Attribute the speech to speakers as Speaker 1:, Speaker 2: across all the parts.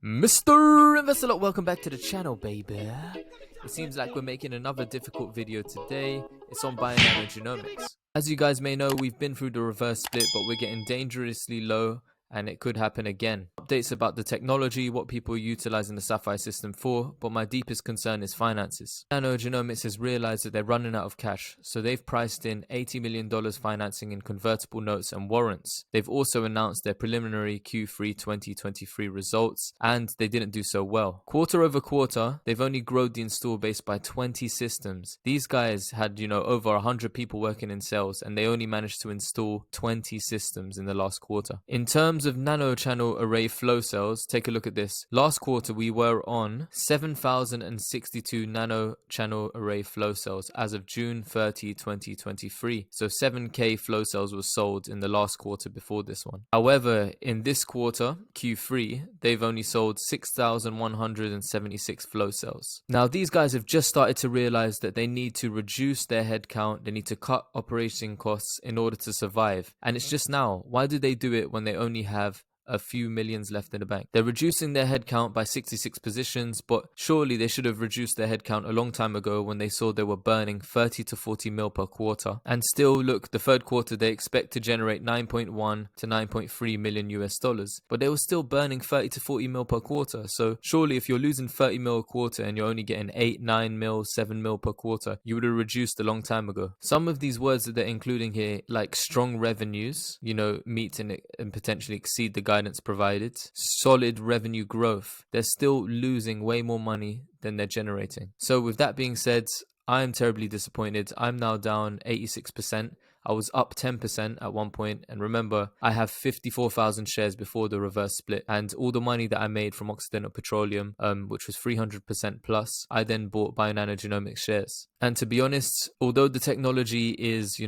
Speaker 1: Mr. Investor, welcome back to the channel, baby. It seems like we're making another difficult video today. It's on Bionano Genomics. As you guys may know, we've been through the reverse split, but we're getting dangerously low and it could happen again. Updates about the technology, what people are utilizing the Sapphire system for, but my deepest concern is finances. Bionano Genomics has realized that they're running out of cash, so they've priced in $80 million financing in convertible notes and warrants. They've also announced their preliminary Q3 2023 results, and they didn't do so well. Quarter over quarter, they've only grown the install base by 20 systems. These guys had, over 100 people working in sales, and they only managed to install 20 systems in the last quarter. In terms of nano-channel array flow cells, take a look at this. Last quarter, we were on 7,062 nano-channel array flow cells as of June 30, 2023. So 7K flow cells were sold in the last quarter before this one. However, in this quarter, Q3, they've only sold 6,176 flow cells. Now, these guys have just started to realize that they need to reduce their headcount. They need to cut operating costs in order to survive. And it's just now. Why do they do it when they only have a few millions left in the bank? They're reducing their headcount by 66 positions, but surely they should have reduced their headcount a long time ago when they saw they were burning 30 to 40 mil per quarter. And still, look, the third quarter they expect to generate 9.1 to 9.3 million US dollars, but they were still burning 30 to 40 mil per quarter. So surely if you're losing 30 mil a quarter and you're only getting 8, 9 mil, 7 mil per quarter, you would have reduced a long time ago. Some of these words that they're including here, like strong revenues, meet and potentially exceed the guidance provided, solid revenue growth, they're still losing way more money than they're generating. So with that being said, I am terribly disappointed. I'm now down 86%. I was up 10% at one point, and remember, I have 54,000 shares before the reverse split, and all the money that I made from Occidental Petroleum, which was 300% plus, I then bought Bionano Genomics shares. And to be honest, although the technology is,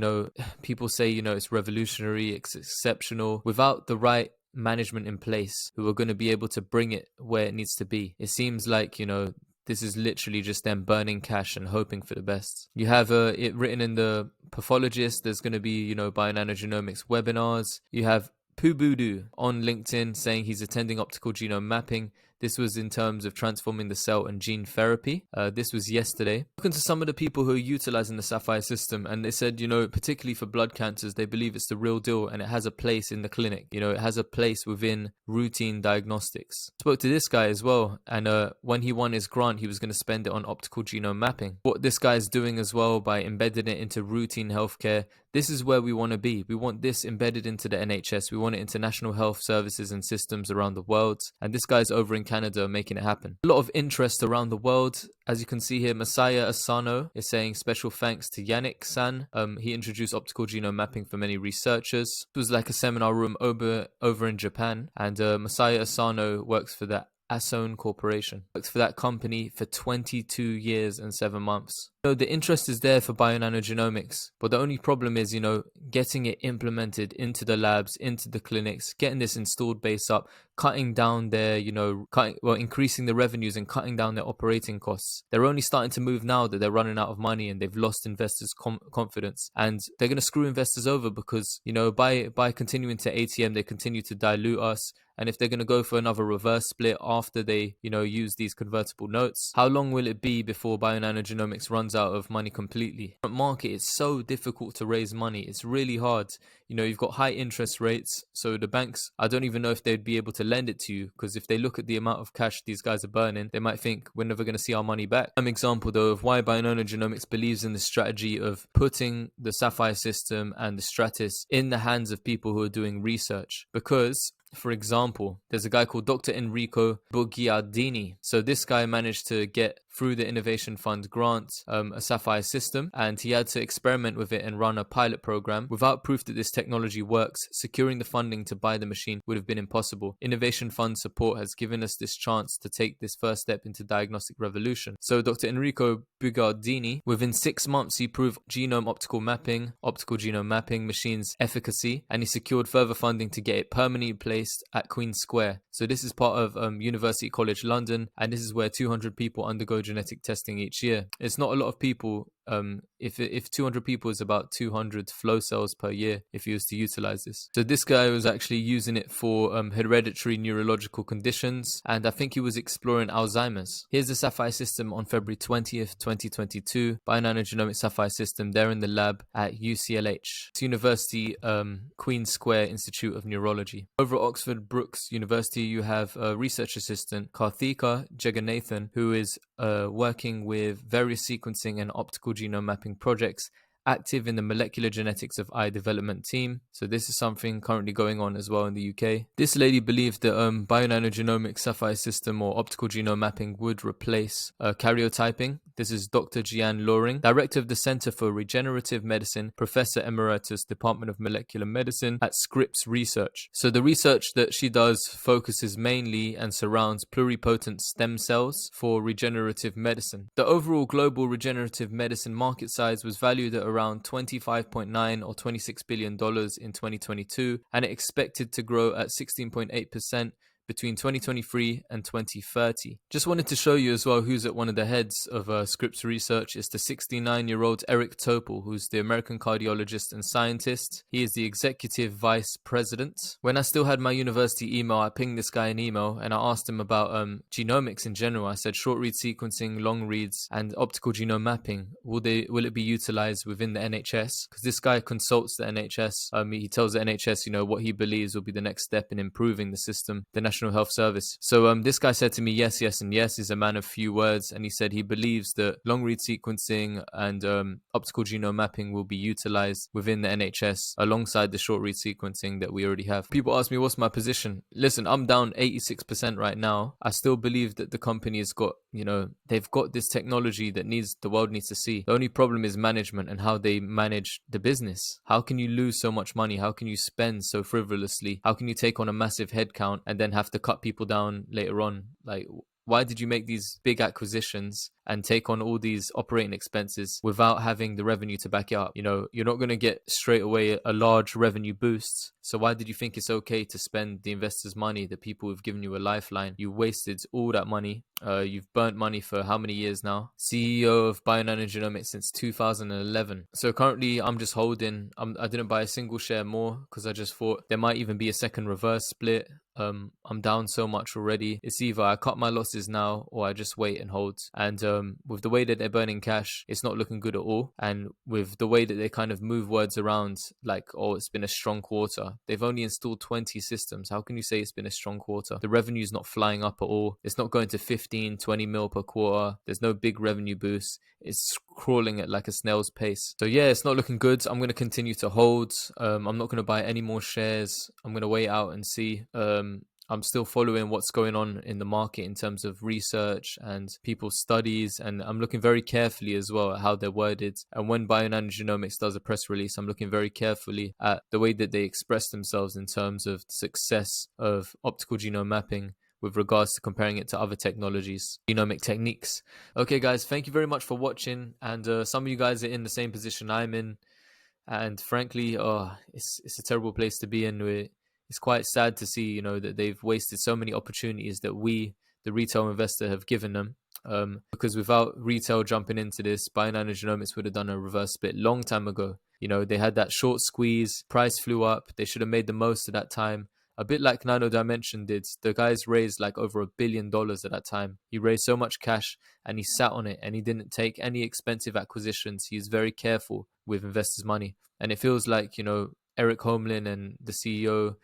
Speaker 1: people say, it's revolutionary, it's exceptional, without the right management in place who are going to be able to bring it where it needs to be, it seems like, this is literally just them burning cash and hoping for the best. You have it written in the pathologist. There's going to be, Bionano Genomics webinars. You have Pubudu on LinkedIn saying he's attending optical genome mapping. This was in terms of transforming the cell and gene therapy. This was yesterday. Looking to some of the people who are utilizing the Sapphire system, and they said, particularly for blood cancers, they believe it's the real deal and it has a place in the clinic. It has a place within routine diagnostics. Spoke to this guy as well, and when he won his grant, he was going to spend it on optical genome mapping. What this guy is doing as well by embedding it into routine healthcare, this is where we want to be. We want this embedded into the NHS. We want it into national health services and systems around the world. And this guy's over in Canada making it happen. A lot of interest around the world. As you can see here, Masaya Asano is saying special thanks to Yannick-san. He introduced optical genome mapping for many researchers. It was like a seminar room over in Japan. And Masaya Asano works for the Asone Corporation. Worked for that company for 22 years and 7 months. So the interest is there for Bionano Genomics, but the only problem is, getting it implemented into the labs, into the clinics, getting this installed base up, cutting down their, increasing the revenues and cutting down their operating costs. They're only starting to move now that they're running out of money and they've lost investors' confidence, and they're going to screw investors over because, by continuing to ATM, they continue to dilute us. And if they're going to go for another reverse split after they, use these convertible notes, how long will it be before Bionano Genomics runs out of money completely? The market is so difficult to raise money. It's really hard. You've got high interest rates. So the banks, I don't even know if they'd be able to lend it to you, because if they look at the amount of cash these guys are burning, they might think we're never going to see our money back. An example though of why Bionano Genomics believes in the strategy of putting the Sapphire system and the Stratus in the hands of people who are doing research, because for example, there's a guy called Dr. Enrico Bugiardini. So this guy managed to get through the Innovation Fund grant a Sapphire system, and he had to experiment with it and run a pilot program. Without proof that this technology works, securing the funding to buy the machine would have been impossible. Innovation Fund support has given us this chance to take this first step into diagnostic revolution. So Dr. Enrico Bugiardini, within 6 months, he proved optical genome mapping machine's efficacy, and he secured further funding to get it permanently placed at Queen Square. So this is part of University College London, and this is where 200 people undergo genetic testing each year. It's not a lot of people if 200 people is about 200 flow cells per year if you was to utilize this. So this guy was actually using it for hereditary neurological conditions, and I think he was exploring Alzheimer's. Here's the Sapphire System on February 20th, 2022. Bionano Genomics Sapphire System. They're in the lab at UCLH. It's University Queen's Square Institute of Neurology. Over at Oxford Brookes University, you have a research assistant, Karthika Jagannathan, who is working with various sequencing and optical genome mapping projects, active in the molecular genetics of eye development team. So this is something currently going on as well in the UK. This lady believed that Bionano Genomics Sapphire System or optical genome mapping would replace karyotyping. This is Dr. Jian Loring, Director of the Center for Regenerative Medicine, Professor Emeritus, Department of Molecular Medicine at Scripps Research. So the research that she does focuses mainly and surrounds pluripotent stem cells for regenerative medicine. The overall global regenerative medicine market size was valued at around $25.9 or $26 billion in 2022, and it expected to grow at 16.8% between 2023 and 2030. Just wanted to show you as well who's at one of the heads of Scripps Research. It's the 69-year-old Eric Topol, who's the American cardiologist and scientist. He is the executive vice president. When I still had my university email, I pinged this guy an email and I asked him about genomics in general. I said short read sequencing, long reads, and optical genome mapping. Will it be utilized within the NHS? Because this guy consults the NHS. He tells the NHS, what he believes will be the next step in improving the system, the National Health Service. So this guy said to me, yes, and yes. He's a man of few words, and he said he believes that long read sequencing and optical genome mapping will be utilized within the NHS alongside the short read sequencing that we already have. People ask me, what's my position? Listen, I'm down 86% right now. I still believe that the company has got, they've got this technology that the world needs to see. The only problem is management and how they manage the business. How can you lose so much money? How can you spend so frivolously? How can you take on a massive headcount and then have to cut people down later on? Like, why did you make these big acquisitions and take on all these operating expenses without having the revenue to back it up? You're not going to get straight away a large revenue boost. So why did you think it's okay to spend the investors' money, the people who've given you a lifeline? You wasted all that money. You've burnt money for how many years now? CEO of Bionano Genomics since 2011. So currently I'm just holding. I didn't buy a single share more because I just thought there might even be a second reverse split. I'm down so much already. It's either I cut my losses now or I just wait and hold. And with the way that they're burning cash, it's not looking good at all. And with the way that they kind of move words around, like, oh, it's been a strong quarter. They've only installed 20 systems. How can you say it's been a strong quarter? The revenue's not flying up at all. It's not going to 15, 20 mil per quarter. There's no big revenue boost. It's crawling at like a snail's pace. So yeah, it's not looking good. I'm going to continue to hold. I'm not going to buy any more shares. I'm going to wait out and see. I'm still following what's going on in the market in terms of research and people's studies, and I'm looking very carefully as well at how they're worded. And when Bionano Genomics does a press release, I'm looking very carefully at the way that they express themselves in terms of success of optical genome mapping with regards to comparing it to other technologies, genomic techniques. Okay, guys, thank you very much for watching. And some of you guys are in the same position I'm in. And frankly, it's a terrible place to be in. It's quite sad to see, that they've wasted so many opportunities that we, the retail investor, have given them. Because without retail jumping into this, Bionano Genomics would have done a reverse split long time ago. They had that short squeeze, price flew up. They should have made the most of that time. A bit like Nano Dimension did. The guys raised like over $1 billion at that time. He raised so much cash and he sat on it and he didn't take any expensive acquisitions. He is very careful with investors' money. And it feels like, Eric Homelin and the CEO,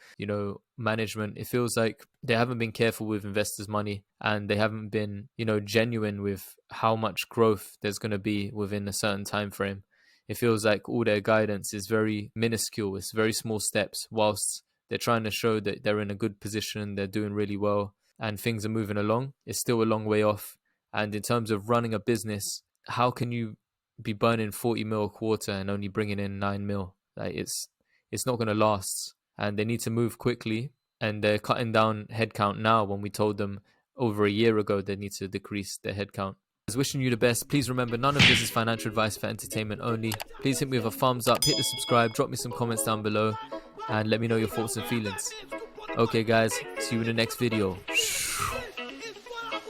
Speaker 1: management, it feels like they haven't been careful with investors' money and they haven't been, genuine with how much growth there's going to be within a certain time frame. It feels like all their guidance is very minuscule. It's very small steps whilst they're trying to show that they're in a good position, they're doing really well and things are moving along. It's still a long way off. And in terms of running a business, how can you be burning 40 mil a quarter and only bringing in 9 mil? Like it's not going to last, and they need to move quickly, and they're cutting down headcount now when we told them over a year ago they need to decrease their headcount. I was wishing you the best. Please remember, none of this is financial advice, for entertainment only. Please hit me with a thumbs up, hit the subscribe, drop me some comments down below, and let me know your thoughts and feelings. Okay guys, see you in the next video.